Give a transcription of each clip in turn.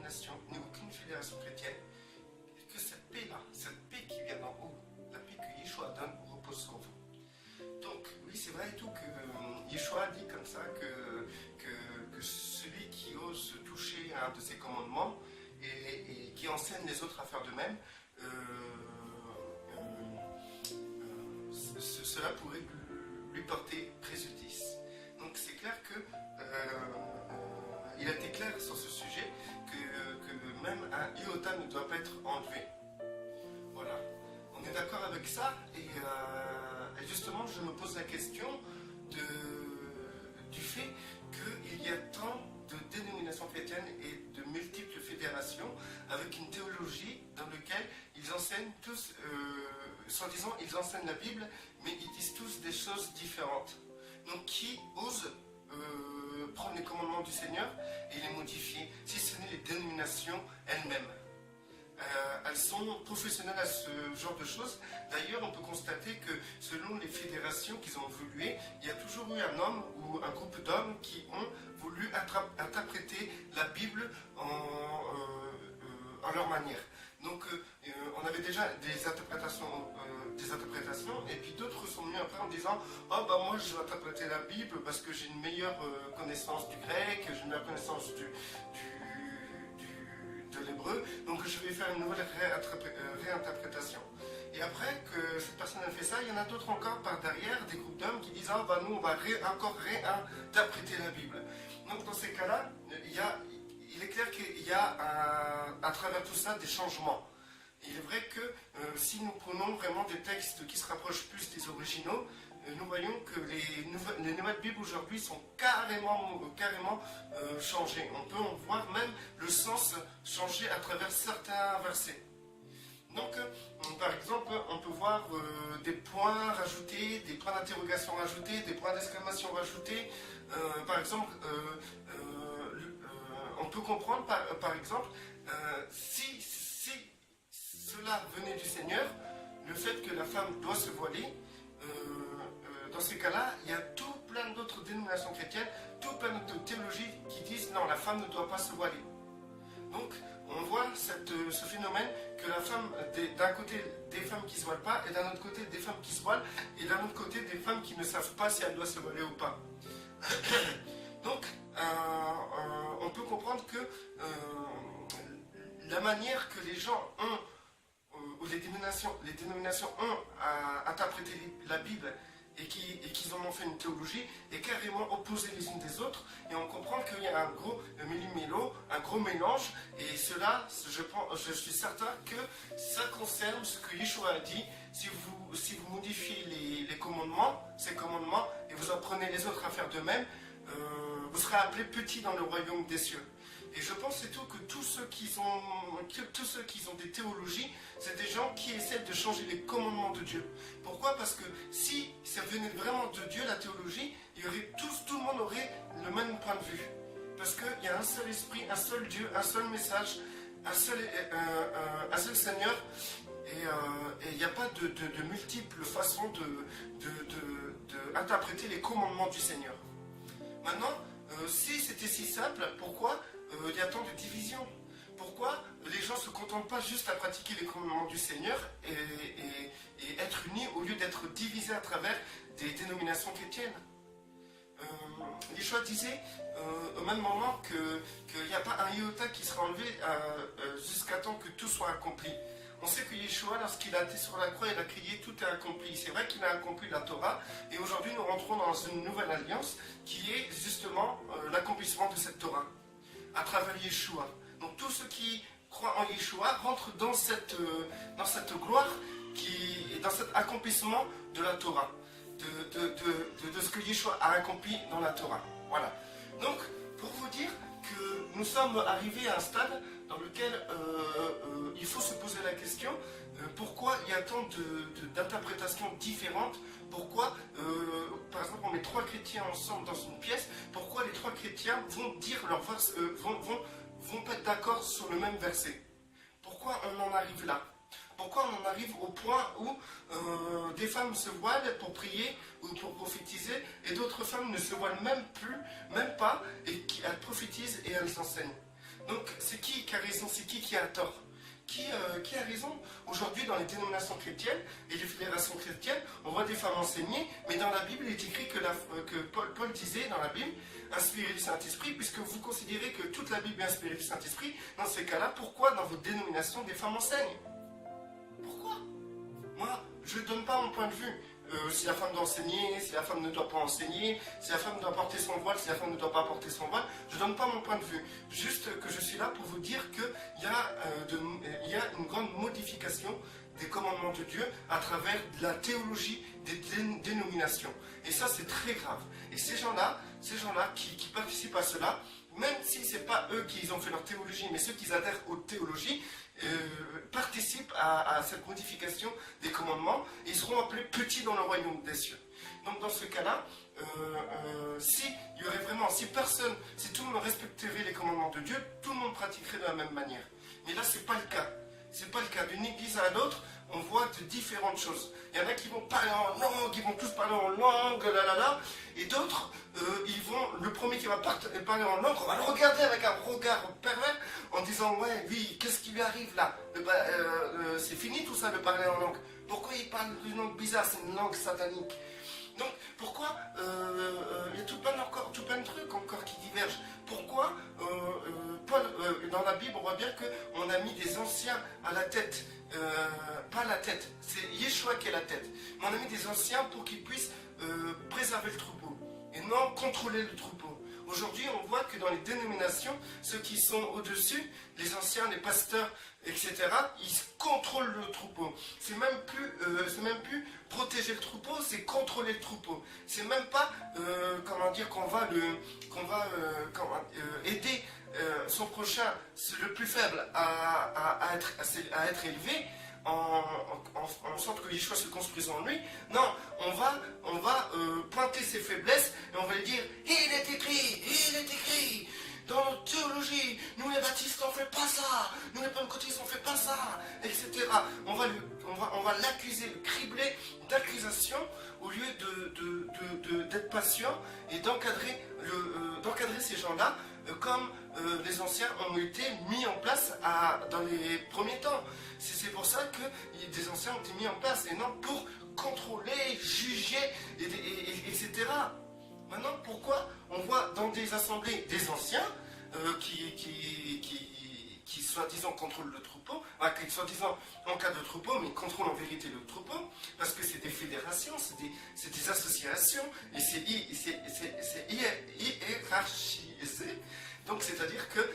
dénomination, ni aucune fédération chrétienne, que cette paix-là, cette paix qui vient d'en haut, la paix que Yeshua donne, repose sur vous. Donc, oui, c'est vrai et tout que Yeshua dit comme ça que celui qui ose toucher un de ses commandements et qui enseigne les autres à faire de même, cela pourrait lui porter préjudice. Donc c'est clair que il a été clair sur ce sujet que même un iota ne doit pas être enlevé. Voilà. On est d'accord avec ça et justement je me pose la question du fait qu'il y a tant de dénominations chrétiennes et de multiples fédérations avec une théologie dans laquelle ils enseignent tous, soi-disant ils enseignent la Bible, mais ils disent tous des choses différentes. Donc qui osent prendre les commandements du Seigneur et les modifier, si ce n'est les dénominations elles-mêmes. Elles sont professionnelles à ce genre de choses. D'ailleurs, on peut constater que selon les fédérations qu'ils ont évolué, il y a toujours eu un homme ou un groupe d'hommes qui ont voulu interpréter la Bible en leur manière. Donc, on avait déjà des interprétations, et puis d'autres sont venus après en disant « Oh, bah moi je vais interpréter la Bible parce que j'ai une meilleure connaissance du grec, j'ai une meilleure connaissance de l'hébreu, donc je vais faire une nouvelle réinterprétation. » Et après que cette personne a fait ça, il y en a d'autres encore par derrière, des groupes d'hommes qui disent « Ah, bah nous on va encore réinterpréter la Bible. » Donc dans ces cas-là, il est clair qu'il y a à travers tout ça des changements. Il est vrai que si nous prenons vraiment des textes qui se rapprochent plus des originaux, nous voyons que les nouvelles Bibles aujourd'hui sont carrément changées. On peut en voir même le sens changer à travers certains versets. Donc, par exemple, on peut voir des points rajoutés, des points d'interrogation rajoutés, des points d'exclamation rajoutés. Par exemple, on peut comprendre, par exemple, si cela venait du Seigneur, le fait que la femme doit se voiler, dans ces cas-là, il y a tout plein d'autres dénominations chrétiennes, tout plein d'autres théologies qui disent non, la femme ne doit pas se voiler. Donc, on voit ce phénomène que la femme, d'un côté, des femmes qui ne se voilent pas, et d'un autre côté, des femmes qui se voilent, et d'un autre côté, des femmes qui ne savent pas si elles doivent se voiler ou pas. Donc, on peut comprendre que la manière que les gens ont, ou les dénominations ont à interpréter la Bible et qu'ils en ont fait une théologie est carrément opposée les unes des autres, et on comprend qu'il y a un gros méli-mélo, un gros mélange, et cela, je suis certain que ça concerne ce que Yeshua a dit. Si vous modifiez ces commandements, et vous apprenez les autres à faire de même, vous serez appelés petits dans le royaume des cieux. Et je pense c'est tout que tous ceux qui ont des théologies, c'est des gens qui essaient de changer les commandements de Dieu. Pourquoi? Parce que si ça venait vraiment de Dieu, la théologie, tout le monde aurait le même point de vue. Parce qu'il y a un seul esprit, un seul Dieu, un seul message, un seul Seigneur, et il n'y a pas de multiples façons d'interpréter les commandements du Seigneur. Maintenant, si c'était si simple, pourquoi il y a tant de divisions? Pourquoi les gens ne se contentent pas juste à pratiquer les commandements du Seigneur et être unis au lieu d'être divisés à travers des dénominations chrétiennes? Yeshua disait au même moment qu'il n'y a pas un iota qui sera enlevé jusqu'à temps que tout soit accompli. On sait que Yeshua, lorsqu'il a été sur la croix, il a crié « Tout est accompli ». C'est vrai qu'il a accompli la Torah, et aujourd'hui nous rentrons dans une nouvelle alliance qui est justement l'accomplissement de cette Torah à travers Yeshua. Donc tous ceux qui croient en Yeshua rentrent dans cette gloire et dans cet accomplissement de la Torah, de ce que Yeshua a accompli dans la Torah. Voilà. Donc, pour vous dire que nous sommes arrivés à un stade dans lequel il faut se poser la question pourquoi il y a tant d'interprétations différentes. Pourquoi, par exemple, on met 3 chrétiens ensemble dans une pièce, pourquoi les 3 chrétiens vont dire leur verset, vont pas être d'accord sur le même verset? Pourquoi on en arrive là? Pourquoi on en arrive au point où des femmes se voilent pour prier ou pour prophétiser, et d'autres femmes ne se voilent même pas, et elles prophétisent et elles enseignent? Donc c'est qui a raison, c'est qui a tort? Qui a raison? Aujourd'hui, dans les dénominations chrétiennes et les fédérations chrétiennes, on voit des femmes enseigner, mais dans la Bible, il est écrit que Paul disait dans la Bible, inspiré du Saint-Esprit, puisque vous considérez que toute la Bible est inspirée du Saint-Esprit, dans ces cas-là, pourquoi dans votre dénomination des femmes enseignent? Pourquoi? Moi, je ne donne pas mon point de vue. Si la femme doit enseigner, si la femme ne doit pas enseigner, si la femme doit porter son voile, si la femme ne doit pas porter son voile, je ne donne pas mon point de vue. Juste que je suis là pour vous dire qu'il y a une grande modification des commandements de Dieu à travers la théologie des dénominations. Et ça, c'est très grave. Et ces gens-là qui participent à cela, même si ce n'est pas eux qui ont fait leur théologie, mais ceux qui adhèrent aux théologies, participent à cette modification des commandements et seront appelés petits dans le royaume des cieux. Donc dans ce cas-là, si tout le monde respecterait les commandements de Dieu, tout le monde pratiquerait de la même manière. Mais là, c'est pas le cas. C'est pas le cas. D'une église à l'autre, on voit de différentes choses. Il y en a qui vont parler en langue, ils vont tous parler en langue, et d'autres, le premier qui va parler en langue, on va le regarder avec un regard pervers en disant, ouais, lui, qu'est-ce qui lui arrive là? C'est fini tout ça de parler en langue. Pourquoi il parle d'une langue bizarre? C'est une langue satanique. Donc, pourquoi il y a tout plein de trucs encore qui divergent. Pourquoi Paul, dans la Bible, on voit bien qu'on a mis des anciens à la tête. Pas la tête, c'est Yeshua qui est la tête. Mais on a mis des anciens pour qu'ils puissent préserver le troupeau et non contrôler le troupeau. Aujourd'hui, on voit que dans les dénominations, ceux qui sont au-dessus, les anciens, les pasteurs, etc., ils contrôlent le troupeau. C'est même plus protéger le troupeau, c'est contrôler le troupeau. C'est même pas, qu'on va aider son prochain, le plus faible, à être élevé, en sorte que Yeshua se construise en lui. Non, on va pointer ses faiblesses et on va lui dire, il est écrit, dans notre théologie, nous les baptistes on fait pas ça, nous les pentecôtistes on fait pas ça, etc. On va l'accuser, le cribler d'accusations au lieu d'être patient et d'encadrer ces gens-là comme les anciens ont été mis en place dans les premiers temps. C'est pour ça que des anciens ont été mis en place et non pour contrôler, juger, etc. Maintenant, pourquoi on voit dans des assemblées des anciens qui soi-disant contrôlent le troupeau, qui soi-disant encadrent le troupeau, mais contrôlent en vérité le troupeau, parce que c'est des fédérations, c'est des associations, et c'est hiérarchisé. Donc c'est-à-dire que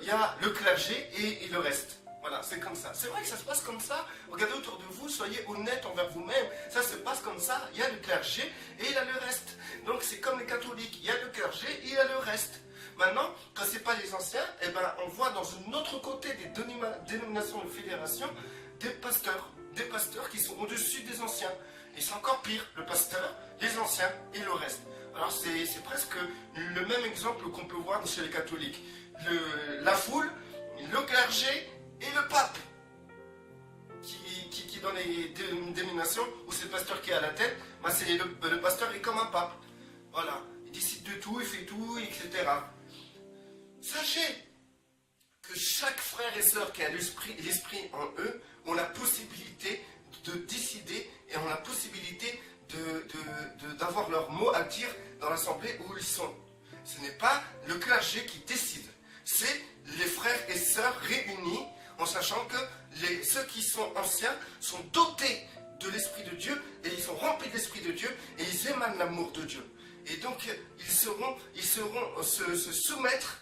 y a le clergé et le reste. Voilà, c'est comme ça. C'est vrai que ça se passe comme ça. Regardez autour de vous, soyez honnêtes envers vous-même. Ça se passe comme ça. Il y a le clergé et il y a le reste. Donc c'est comme les catholiques. Il y a le clergé et il y a le reste. Maintenant, quand ce n'est pas les anciens, eh ben, on voit dans un autre côté des dénominations de fédération des pasteurs qui sont au-dessus des anciens. Et c'est encore pire, le pasteur, les anciens et le reste. Alors c'est presque le même exemple qu'on peut voir chez les catholiques. La foule, le clergé et le pape qui dans les dénominations où c'est le pasteur qui est à la tête, bah le pasteur est comme un pape. Voilà, il décide de tout, il fait tout, etc. Sachez que chaque frère et sœur qui a l'esprit en eux ont la possibilité de décider et ont la possibilité d'avoir leur mot à dire dans l'assemblée où ils sont. Ce n'est pas le clergé qui décide, c'est les frères et sœurs réunis en sachant que ceux qui sont anciens sont dotés de l'Esprit de Dieu et ils sont remplis de l'Esprit de Dieu et ils émanent l'amour de Dieu. Et donc ils seront se soumettre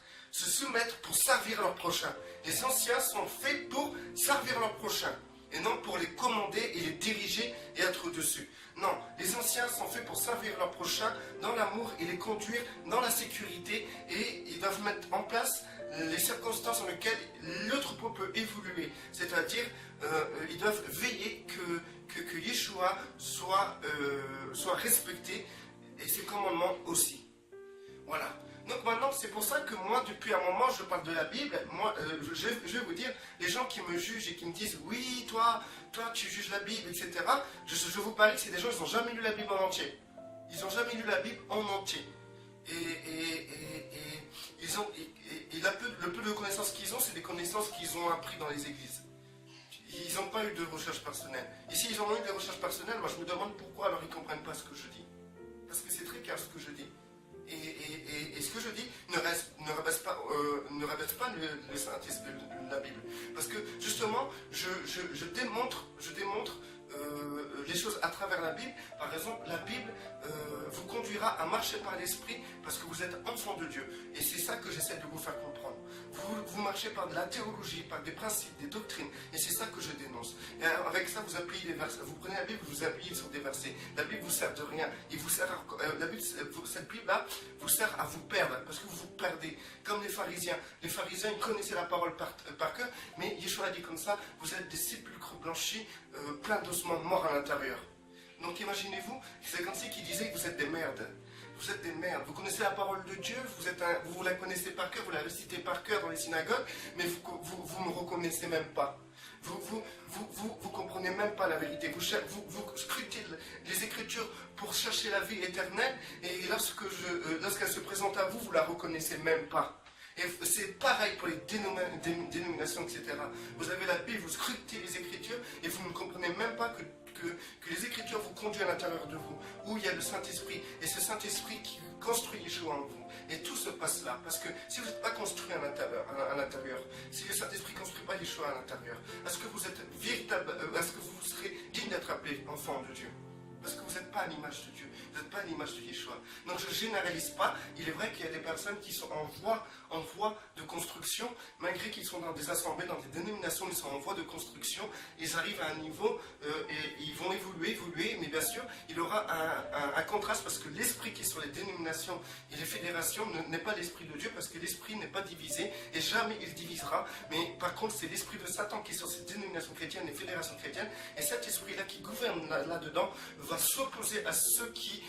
pour servir leur prochain. Les anciens sont faits pour servir leur prochain et non pour les commander et les diriger et être au-dessus. Non, les anciens sont faits pour servir leur prochain dans l'amour et les conduire dans la sécurité et ils doivent mettre en place les circonstances dans lesquelles le troupeau peut évoluer. C'est-à-dire, ils doivent veiller que Yeshua soit respecté et ses commandements aussi. Voilà. Donc maintenant, c'est pour ça que moi, depuis un moment, je parle de la Bible. Moi, je vais vous dire, les gens qui me jugent et qui me disent, oui, toi, tu juges la Bible, etc. Je vous parie que c'est des gens, ils n'ont jamais lu la Bible en entier. Ils n'ont jamais lu la Bible en entier. Le peu de connaissances qu'ils ont, c'est des connaissances qu'ils ont appris dans les églises. Ils n'ont pas eu de recherche personnelle. Et s'ils ont eu des recherches personnelles, moi je me demande pourquoi alors ils ne comprennent pas ce que je dis. Parce que c'est très clair ce que je dis. Et ce que je dis ne rabaisse pas la Bible. Parce que justement, je démontre les choses à travers la Bible. Par exemple, la Bible vous conduira à marcher par l'esprit parce que vous êtes enfant de Dieu. Et c'est ça que j'essaie de vous faire comprendre. Vous marchez par de la théologie, par des principes, des doctrines. Et c'est ça que je dénonce. Et avec ça, vous appuyez les versets. Vous prenez la Bible, vous appuyez sur des versets. La Bible vous sert de rien. Et vous sert cette Bible-là vous sert à vous perdre. Parce que vous vous perdez. Comme les pharisiens. Les pharisiens, ils connaissaient la parole par cœur. Mais Yeshua a dit comme ça, vous êtes des sépulcres blanchis, pleins d'ossements morts à l'intérieur. Donc imaginez-vous, c'est comme si qui disait que vous êtes des merdes. Vous êtes des merdes. Vous connaissez la parole de Dieu, vous la connaissez par cœur, vous la récitez par cœur dans les synagogues, mais vous ne me reconnaissez même pas. Vous comprenez même pas la vérité. Vous scrutez les Écritures pour chercher la vie éternelle, et lorsqu'elle se présente à vous, vous la reconnaissez même pas. Et c'est pareil pour les dénominations, etc. Vous avez la Bible, vous scrutez les Écritures, et vous ne comprenez même pas que les Écritures vous conduisent à l'intérieur de vous, où il y a le Saint-Esprit, et ce Saint-Esprit qui construit Yeshua en vous. Et tout se passe là, parce que si vous n'êtes pas construit à l'intérieur, si le Saint-Esprit ne construit pas Yeshua à l'intérieur, est-ce que vous êtes véritable, est-ce que vous serez digne d'être appelé enfant de Dieu? Parce que vous n'êtes pas à l'image de Dieu, vous n'êtes pas à l'image de Yeshua. Donc je ne généralise pas, il est vrai qu'il y a des personnes qui sont en voie de construction, malgré qu'ils sont dans des assemblées, dans des dénominations, ils sont en voie de construction, ils arrivent à un niveau et ils vont évoluer, mais bien sûr, il y aura un contraste parce que l'esprit qui est sur les dénominations et les fédérations n'est pas l'esprit de Dieu, parce que l'esprit n'est pas divisé et jamais il divisera, mais par contre c'est l'esprit de Satan qui est sur ces dénominations chrétiennes et fédérations chrétiennes, et cet esprit-là qui gouverne là-dedans va s'opposer à ceux qui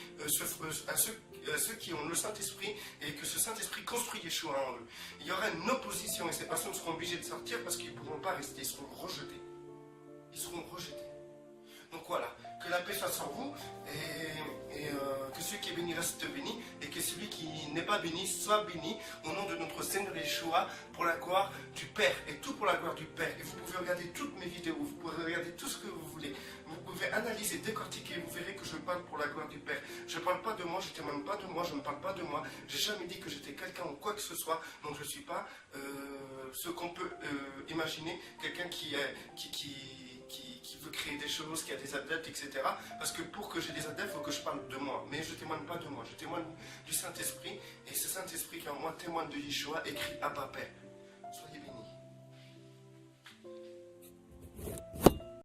ont le Saint-Esprit et que ce Saint-Esprit construit Yeshua en eux. Il y aura une opposition et ces personnes seront obligées de sortir parce qu'ils ne pourront pas rester, ils seront rejetés. Ils seront rejetés. Donc voilà, que la paix soit sur vous et que celui qui est béni reste béni et que celui qui n'est pas béni soit béni au nom de notre Seigneur Yeshua pour la gloire du Père et tout pour la gloire du Père. Et vous pouvez regarder toutes mes vidéos, vous pouvez regarder tout ce que vous voulez. Vous pouvez analyser, décortiquer, vous verrez que je parle pour la gloire du Père. Je ne parle pas de moi, je ne témoigne pas de moi, je ne parle pas de moi. Je n'ai jamais dit que j'étais quelqu'un ou quoi que ce soit, donc je ne suis pas ce qu'on peut imaginer, quelqu'un qui veut créer des choses, qui a des adeptes, etc. Parce que pour que j'ai des adeptes, il faut que je parle de moi. Mais je ne témoigne pas de moi, je témoigne du Saint-Esprit. Et ce Saint-Esprit qui en moi témoigne de Yeshua, écrit Abba Père.